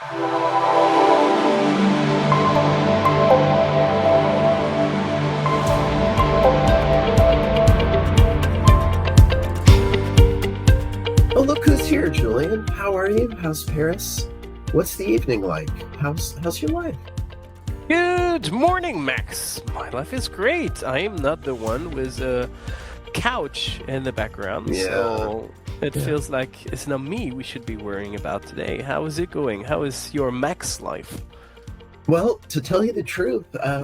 Oh, look who's here, Julien. How are you? How's Paris? What's the evening like? How's your life? Good morning, Max. My life is great. I am not the one with a couch in the background, so it feels like it's not me we should be worrying about today. How is it going? How is your Max life? Well, to tell you the truth, I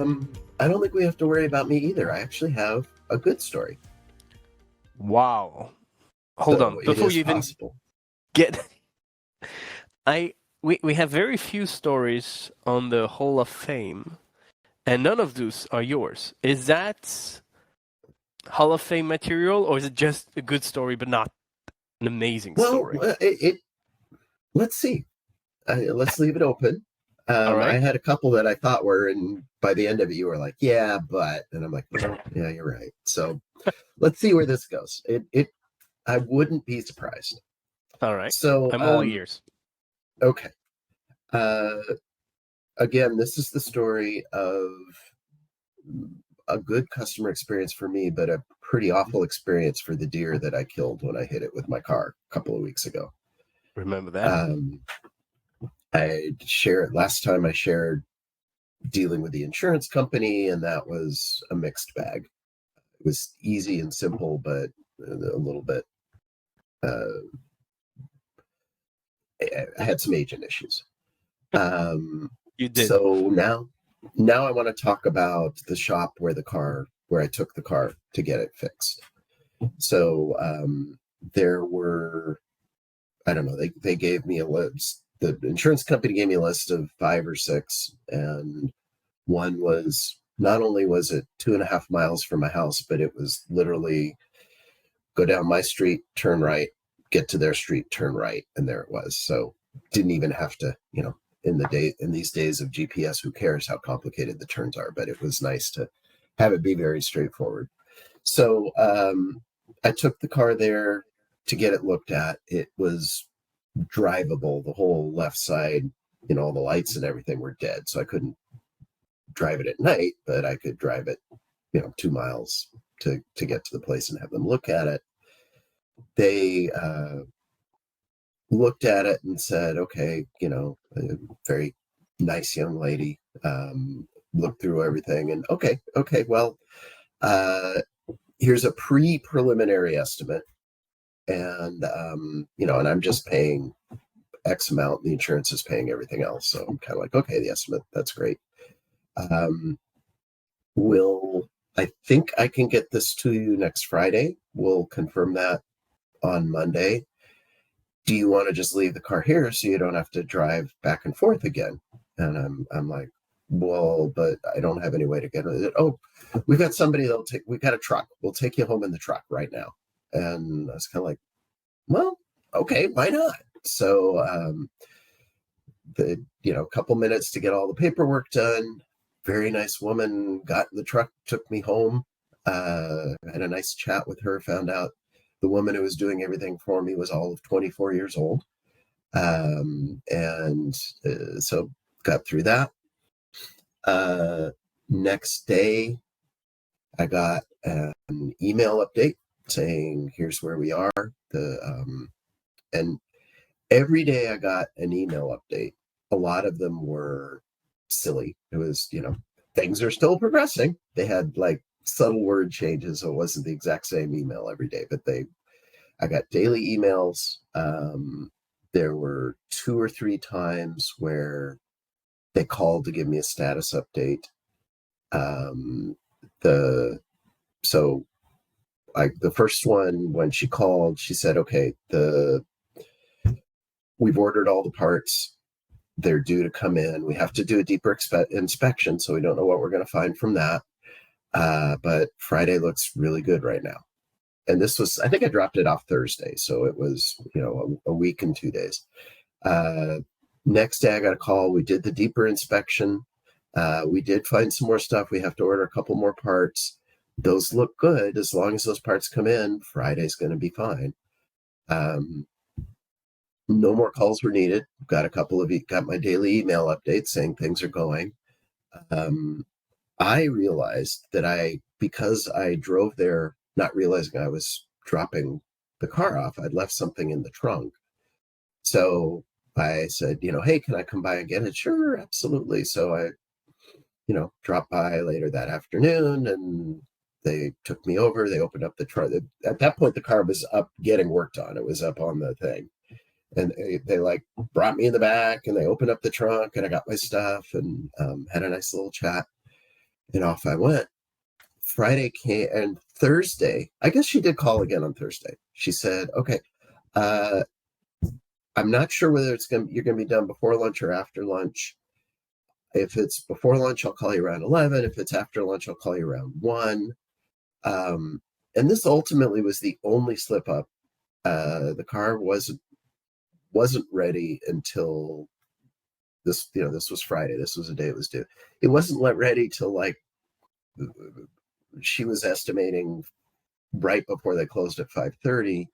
don't think we have to worry about me either. I actually have a good story. Wow. Hold So on. it Before is you even possible. get we have very few stories on the Hall of Fame, and none of those are yours. Is that Hall of Fame material, or is it just a good story but not an amazing story? Well, let's see. Let's leave it open. All I right. had a couple that I thought were, and by the end of it, you were like, "Yeah, but," and I'm like, "Well, yeah, you're right." So let's see where this goes. I wouldn't be surprised. All right. So, I'm all ears. okay. Uh, Again, this is the story of a good customer experience for me, but a pretty awful experience for the deer that I killed when I hit it with my car a couple of weeks ago. Remember that? Um, last time I shared dealing with the insurance company, and that was a mixed bag. It was easy and simple, but a little bit. I had some agent issues. You did. So now I want to talk about the shop where I took the car to get it fixed. So there were, I don't know, they gave me a list. The insurance company gave me a list of 5 or 6, and one was, not only was it 2.5 miles from my house, but it was literally go down my street, turn right, get to their street, turn right, and there it was. So didn't even have to, in these days of GPS, who cares how complicated the turns are? But it was nice to have it be very straightforward. So I took the car there to get it looked at. It was drivable. The whole left side, all the lights and everything were dead. So I couldn't drive it at night, but I could drive it, 2 miles to get to the place and have them look at it. They looked at it and said, okay, a very nice young lady, looked through everything and okay, well, here's a preliminary estimate. And, and I'm just paying X amount. The insurance is paying everything else. So I'm kind of like, okay, the estimate, that's great. I think I can get this to you next Friday. We'll confirm that on Monday. Do you want to just leave the car here so you don't have to drive back and forth again? And I'm like, well, but I don't have any way to get it. Oh, we've got somebody we've got a truck. We'll take you home in the truck right now. And I was kind of like, well, okay, why not? So, a couple minutes to get all the paperwork done. Very nice woman got in the truck, took me home. Had a nice chat with her, found out the woman who was doing everything for me was all of 24 years old. So got through that. Next day, I got an email update saying, here's where we are. And every day I got an email update. A lot of them were silly. It was, things are still progressing. They had like subtle word changes, so it wasn't the exact same email every day, but I got daily emails. There were 2 or 3 times where they called to give me a status update. The first one, when she called, she said, okay, we've ordered all the parts. They're due to come in. We have to do a deeper inspection, so we don't know what we're going to find from that. But Friday looks really good right now. And this was, I think I dropped it off Thursday. So it was, a week and 2 days. Next day I got a call. We did the deeper inspection. We did find some more stuff. We have to order a couple more parts. Those look good. As long as those parts come in, Friday's going to be fine. No more calls were needed. Got my daily email updates saying things are going. I realized that because I drove there, not realizing I was dropping the car off, I'd left something in the trunk. So I said, hey, can I come by and get it? Sure, absolutely. So I, dropped by later that afternoon, and they took me over. They opened up the trunk. At that point, the car was up getting worked on. It was up on the thing. And they like brought me in the back, and they opened up the trunk, and I got my stuff, and had a nice little chat, and off I went. Friday came, and Thursday, I guess she did call again on Thursday. She said, okay, I'm not sure whether you're going to be done before lunch or after lunch. If it's before lunch, I'll call you around 11. If it's after lunch, I'll call you around 1. And this ultimately was the only slip up. The car wasn't ready until this, this was Friday. This was the day it was due. It wasn't ready till like, she was estimating right before they closed at 5:30.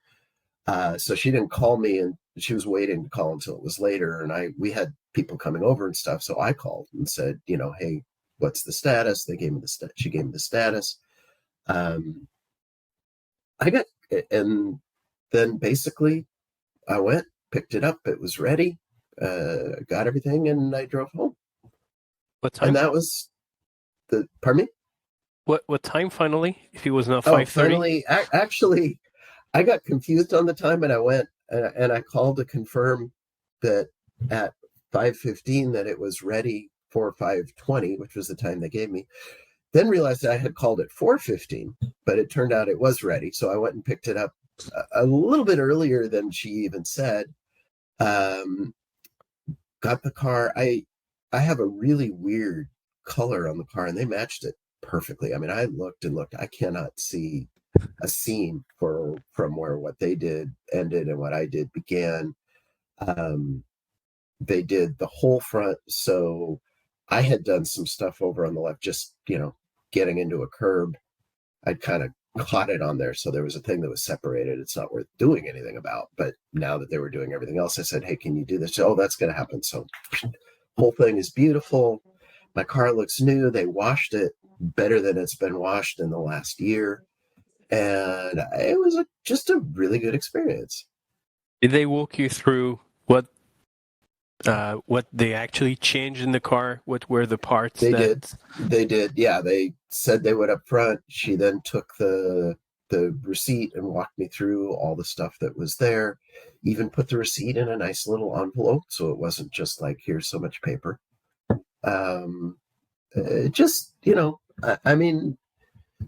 So she didn't call me, and she was waiting to call until it was later. And we had people coming over and stuff. So I called and said, hey, what's the status? They gave me she gave me the status. And then basically I went, picked it up. It was ready, got everything, and I drove home. What time? And that was pardon me? What time finally? If it was not 5:30? Finally, actually, I got confused on the time, and I went and I called to confirm that at 5:15 that it was ready for 5:20, which was the time they gave me. Then realized I had called at 4:15, but it turned out it was ready. So I went and picked it up a little bit earlier than she even said. Got the car. I have a really weird color on the car, and they matched it perfectly. I mean, I looked and looked. I cannot see a seam from where what they did ended and what I did began. They did the whole front. So I had done some stuff over on the left, just, getting into a curb. I'd kind of caught it on there. So there was a thing that was separated. It's not worth doing anything about. But now that they were doing everything else, I said, hey, can you do this? Oh, that's going to happen. So whole thing is beautiful. My car looks new. They washed it better than it's been washed in the last year. And it was just a really good experience. Did they walk you through what they actually changed in the car? What were the parts? They did. Yeah, they said they would up front. She then took the receipt and walked me through all the stuff that was there. Even put the receipt in a nice little envelope, so it wasn't just like, here's so much paper. Just, I mean,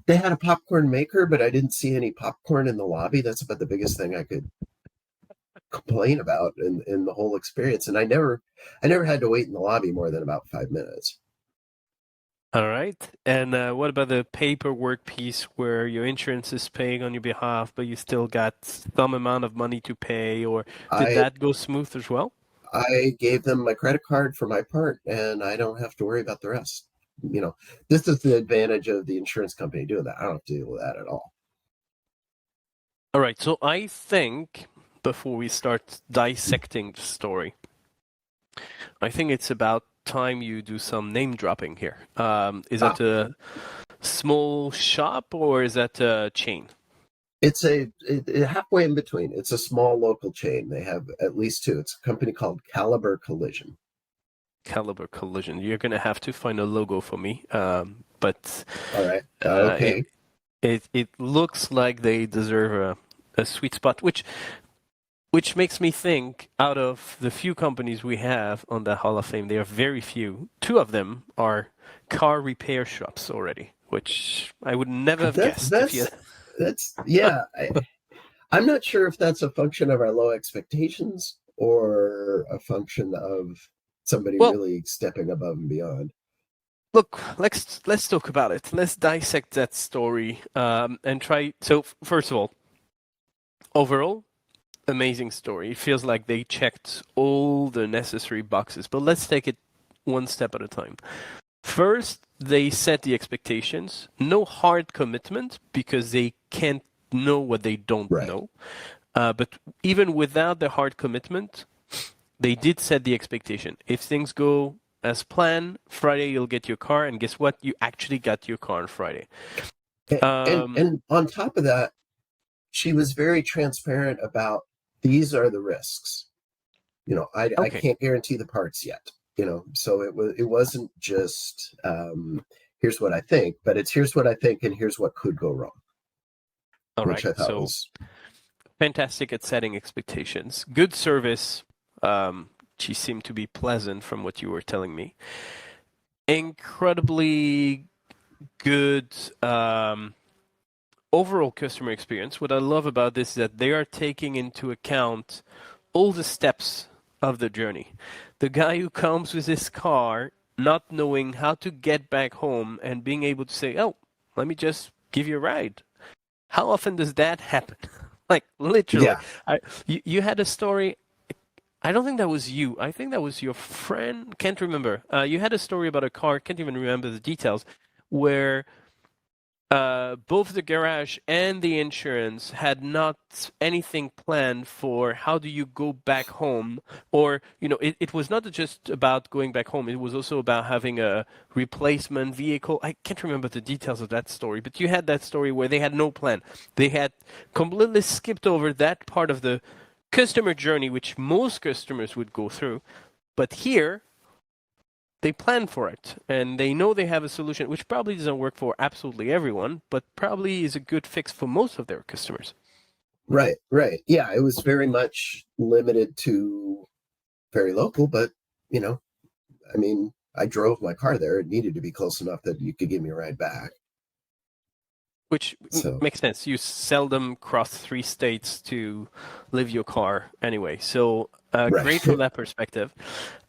they had a popcorn maker, but I didn't see any popcorn in the lobby. That's about the biggest thing I could complain about in the whole experience. And I never had to wait in the lobby more than about 5 minutes. All right. And what about the paperwork piece where your insurance is paying on your behalf, but you still got some amount of money to pay, or did that go smooth as well? I gave them my credit card for my part, and I don't have to worry about the rest. This is the advantage of the insurance company doing that. I don't have to deal with that at all. All right. So I think before we start dissecting the story, I think it's about time you do some name dropping here. Is that a small shop or is that a chain? It's halfway in between. It's a small local chain. They have at least 2. It's a company called Caliber Collision. Caliber Collision. You're going to have to find a logo for me. But all right. Okay. It looks like they deserve a sweet spot, which makes me think, out of the few companies we have on the Hall of Fame, there are very few. 2 of them are car repair shops already, which I would never have guessed. I'm not sure if that's a function of our low expectations or a function of somebody really stepping above and beyond. Look, let's talk about it. Let's dissect that story and try. So, first of all, overall, amazing story. It feels like they checked all the necessary boxes, but let's take it one step at a time. First, they set the expectations. No hard commitment because they can't know what they don't know. But even without the hard commitment, they did set the expectation. If things go as planned, Friday you'll get your car, and guess what? You actually got your car on Friday. And on top of that, she was very transparent about these are the risks. I can't guarantee the parts yet. So it wasn't just here's what I think, but it's here's what I think and here's what could go wrong. All which right. I thought was fantastic at setting expectations. Good service. She seemed to be pleasant from what you were telling me. Incredibly good overall customer experience. What I love about this is that they are taking into account all the steps of the journey. The guy who comes with his car, not knowing how to get back home and being able to say, oh, let me just give you a ride. How often does that happen? Like literally. Yeah. You had a story. I don't think that was you. I think that was your friend. Can't remember. You had a story about a car. Can't even remember the details. Where both the garage and the insurance had not anything planned for how do you go back home, or it was not just about going back home, it was also about having a replacement vehicle. I can't remember the details of that story, but you had that story where they had no plan. They had completely skipped over that part of the customer journey which most customers would go through, but here they plan for it and they know they have a solution which probably doesn't work for absolutely everyone, but probably is a good fix for most of their customers. Right. Yeah, it was very much limited to very local, but I drove my car there. It needed to be close enough that you could give me a ride back. Which makes sense. You seldom cross 3 states to leave your car anyway. So Right. Great from that perspective.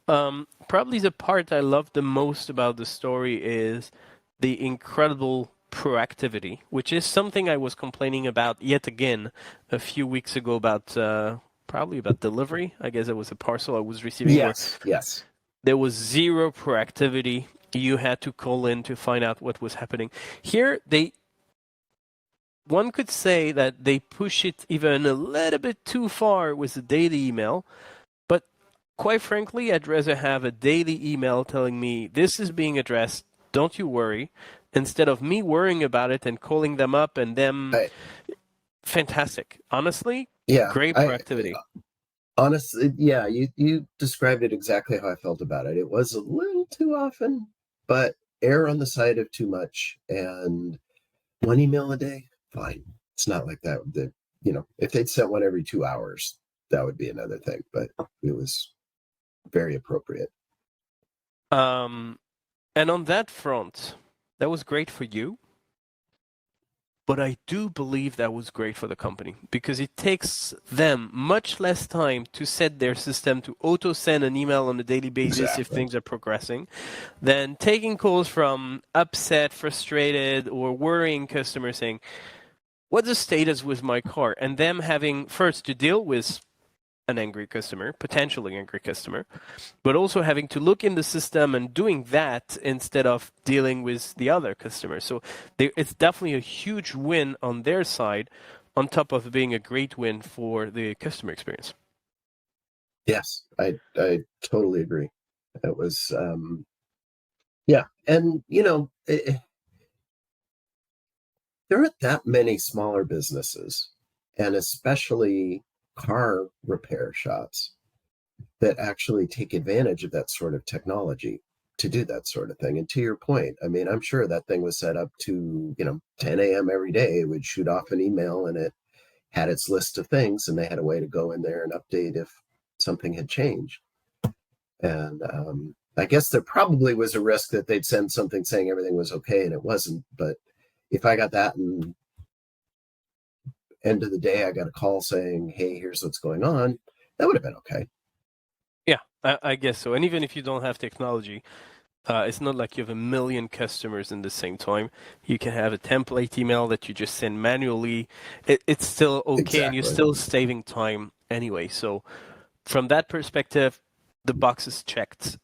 Probably the part I love the most about the story is the incredible proactivity, which is something I was complaining about yet again a few weeks ago about probably about delivery. I guess it was a parcel I was receiving. Yes. There was zero proactivity. You had to call in to find out what was happening. Here, one could say that they push it even a little bit too far with the daily email. But quite frankly, I'd rather have a daily email telling me this is being addressed, don't you worry, instead of me worrying about it and calling them up and them. Fantastic. Honestly, great proactivity. Honestly, yeah, you described it exactly how I felt about it. It was a little too often, but err on the side of too much. And one email a day, fine. It's not like that. If they'd sent one every 2 hours, that would be another thing. But it was very appropriate. And on that front, that was great for you. But I do believe that was great for the company because it takes them much less time to set their system to auto send an email on a daily basis if things are progressing than taking calls from upset, frustrated, or worrying customers saying, what's the status with my car? And them having first to deal with an angry customer, potentially angry customer, but also having to look in the system and doing that instead of dealing with the other customer. So it's definitely a huge win on their side, on top of being a great win for the customer experience. Yes, I totally agree. It was, yeah. And, there aren't that many smaller businesses, and especially car repair shops that actually take advantage of that sort of technology to do that sort of thing. And to your point, I'm sure that thing was set up to, 10 a.m. every day. It would shoot off an email and it had its list of things, and they had a way to go in there and update if something had changed. And I guess there probably was a risk that they'd send something saying everything was okay and it wasn't. But if I got that and end of the day I got a call saying, hey, here's what's going on, that would have been okay. Yeah, I guess so. And even if you don't have technology, it's not like you have a million customers in the same time. You can have a template email that you just send manually. It's still okay, exactly. And you're still saving time anyway. So from that perspective, the box is checked.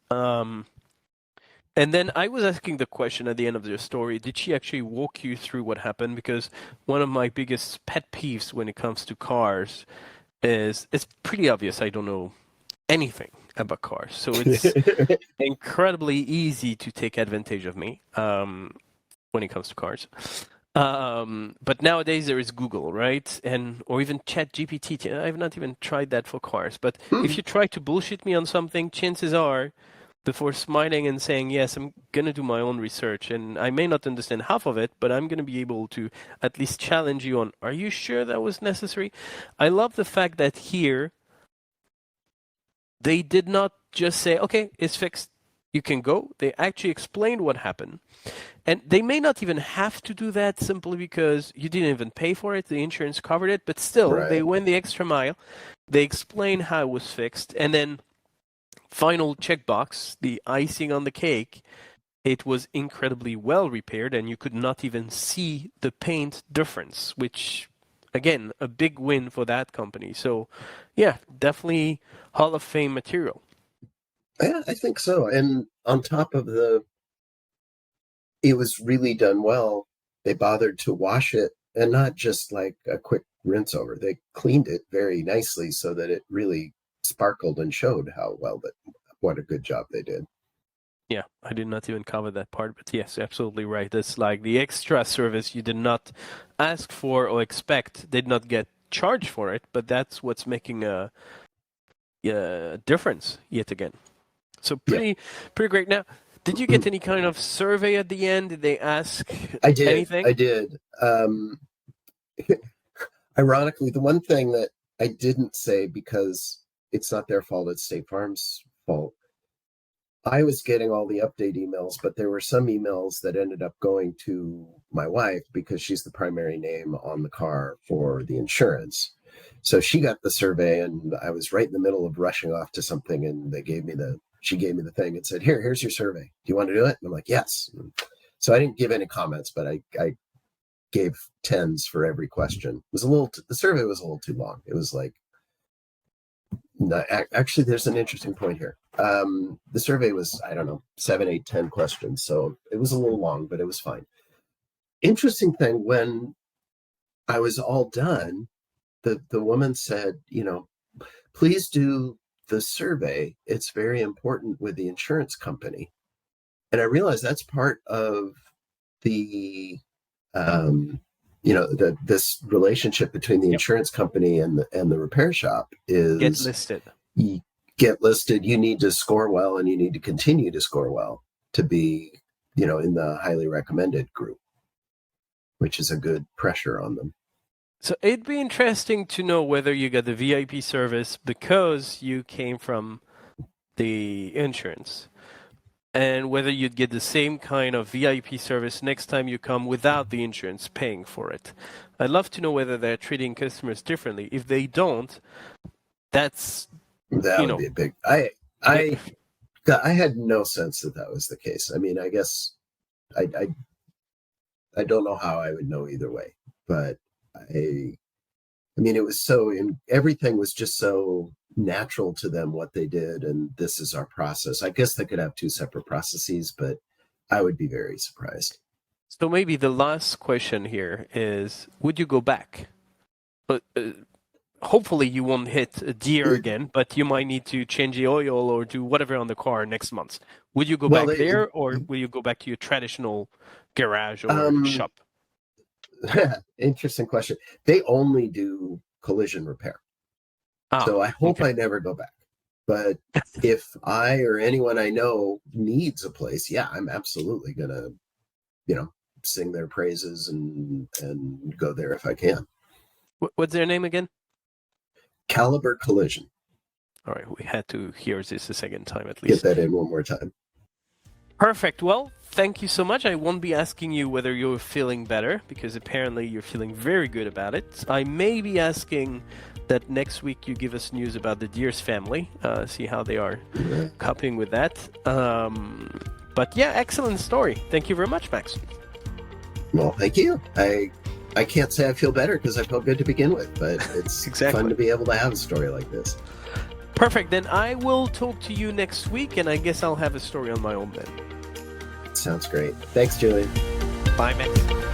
And then I was asking the question at the end of their story, did she actually walk you through what happened? Because one of my biggest pet peeves when it comes to cars is it's pretty obvious I don't know anything about cars, so it's incredibly easy to take advantage of me when it comes to cars. But nowadays there is Google, right? Or even ChatGPT. I've not even tried that for cars. But if you try to bullshit me on something, chances are, before smiling and saying, yes, I'm going to do my own research, and I may not understand half of it, but I'm going to be able to at least challenge you on, are you sure that was necessary? I love the fact that here, they did not just say, okay, it's fixed, you can go. They actually explained what happened. And they may not even have to do that simply because you didn't even pay for it, the insurance covered it, but still, They went the extra mile. They explained how it was fixed, and then final checkbox, the icing on the cake, it was incredibly well repaired, and you could not even see the paint difference, which, again, a big win for that company. So, yeah, definitely Hall of Fame material. Yeah, I think so. And on top of it was really done well. They bothered to wash it, and not just like a quick rinse over. They cleaned it very nicely so that it really sparkled and showed what a good job they did. Yeah, I did not even cover that part, but yes, absolutely right. It's like the extra service you did not ask for or expect, did not get charged for it, but that's what's making a difference yet again. So pretty great. Now, did you get any kind of survey at the end? Did they ask anything? I did. Ironically, the one thing that I didn't say, because it's not their fault, it's State Farm's fault, I was getting all the update emails, but there were some emails that ended up going to my wife because she's the primary name on the car for the insurance. So she got the survey, and I was right in the middle of rushing off to something, and she gave me the thing and said, here's your survey. Do you want to do it? And I'm like, yes. So I didn't give any comments, but I gave 10s for every question. It was the survey was a little too long. It was like, no, actually, there's an interesting point here. The survey was, 7, 8, 10 questions. So it was a little long, but it was fine. Interesting thing, when I was all done, the woman said, please do the survey. It's very important with the insurance company. And I realized that's part of the, this relationship between the insurance company and the repair shop is get listed. You get listed. You need to score well, and you need to continue to score well to be, in the highly recommended group, which is a good pressure on them. So it'd be interesting to know whether you got the VIP service because you came from the insurance, and whether you'd get the same kind of VIP service next time you come without the insurance paying for it. I'd love to know whether they're treating customers differently. If they don't, that would be a big. I had no sense that was the case. I mean, I guess I don't know how I would know either way, but I mean, it was everything was just so natural to them what they did, and this is our process. I guess they could have two separate processes, but I would be very surprised. So maybe the last question here is, would you go back? But hopefully you won't hit a deer again, but you might need to change the oil or do whatever on the car next month. Would you go back there, or will you go back to your traditional garage or shop? Interesting question. They only do collision repair. So I hope I never go back. But if I or anyone I know needs a place, I'm absolutely going to, sing their praises and go there if I can. What's their name again? Caliber Collision. All right. We had to hear this a second time at least. Get that in one more time. Perfect. Well, thank you so much. I won't be asking you whether you're feeling better, because apparently you're feeling very good about it. I may be asking that next week you give us news about the Deers family, see how they are coping with that. But yeah, excellent story. Thank you very much, Max. Well, thank you. I can't say I feel better because I felt good to begin with, but it's fun to be able to have a story like this. Perfect. Then I will talk to you next week, and I guess I'll have a story on my own then. Sounds great. Thanks, Julien. Bye, Max.